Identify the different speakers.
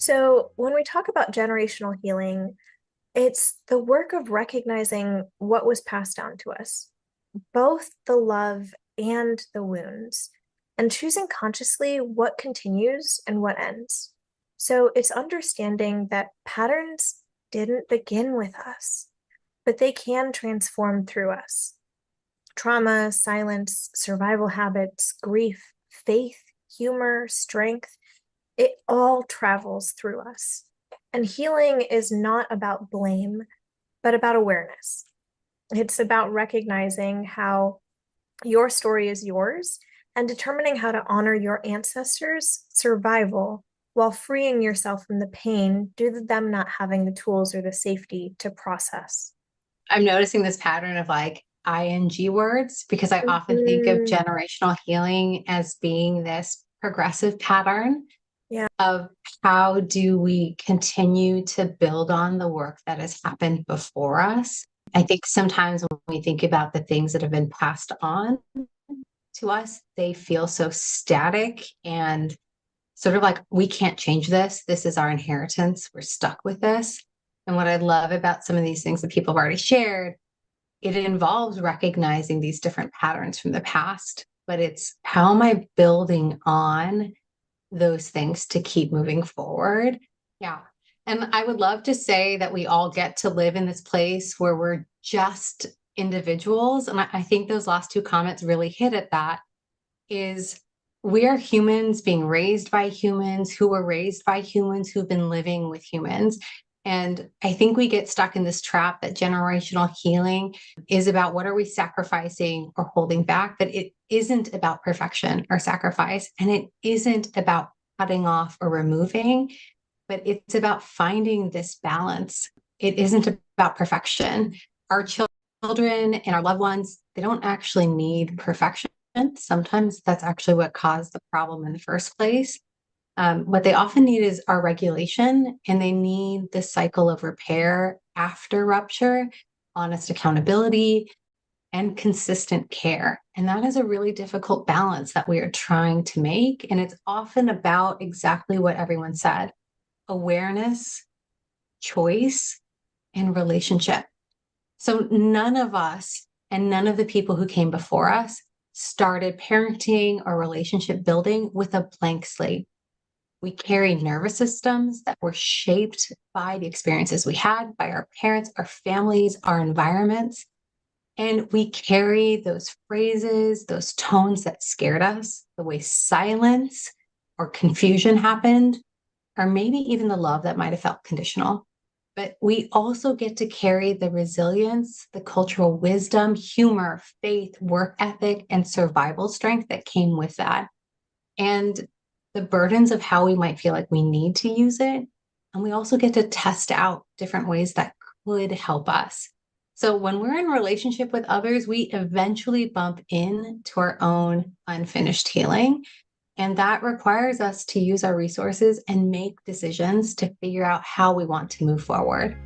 Speaker 1: So, when we talk about generational healing, it's the work of recognizing what was passed down to us, both the love and the wounds, and choosing consciously what continues and what ends. So, it's understanding that patterns didn't begin with us, but they can transform through us. Trauma, silence, survival habits, grief, faith, humor, strength, it all travels through us. And healing is not about blame, but about awareness. It's about recognizing how your story is yours and determining how to honor your ancestors' survival while freeing yourself from the pain due to them not having the tools or the safety to process.
Speaker 2: I'm noticing this pattern of like ing words because I often think of
Speaker 1: Mhm.
Speaker 2: generational healing as being this progressive pattern
Speaker 1: Yeah.
Speaker 2: of how do we continue to build on the work that has happened before us. I think sometimes when we think about the things that have been passed on to us, they feel so static and sort of like we can't change this. This is our inheritance. We're stuck with this. And what I love about some of these things that people have already shared, it involves recognizing these different patterns from the past, but it's how am I building on those things to keep moving forward? Yeah. And I would love to say that we all get to live in this place where we're just individuals. And I think those last two comments really hit at that is we are humans being raised by humans who were raised by humans who've been living with humans. And I think we get stuck in this trap that generational healing is about what are we sacrificing or holding back, but it isn't about perfection or sacrifice. And it isn't about cutting off or removing, but it's about finding this balance. It isn't about perfection. Our children and our loved ones, they don't actually need perfection. Sometimes that's actually what caused the problem in the first place. What they often need is our regulation, and they need the cycle of repair after rupture, honest accountability, and consistent care. And that is a really difficult balance that we are trying to make. And it's often about exactly what everyone said: awareness, choice, and relationship. So none of us and none of the people who came before us started parenting or relationship building with a blank slate. We carry nervous systems that were shaped by the experiences we had, by our parents, our families, our environments. And we carry those phrases, those tones that scared us, the way silence or confusion happened, or maybe even the love that might have felt conditional. But we also get to carry the resilience, the cultural wisdom, humor, faith, work ethic, and survival strength that came with that. And the burdens of how we might feel like we need to use it. And we also get to test out different ways that could help us. So when we're in relationship with others, we eventually bump into our own unfinished healing. And that requires us to use our resources and make decisions to figure out how we want to move forward.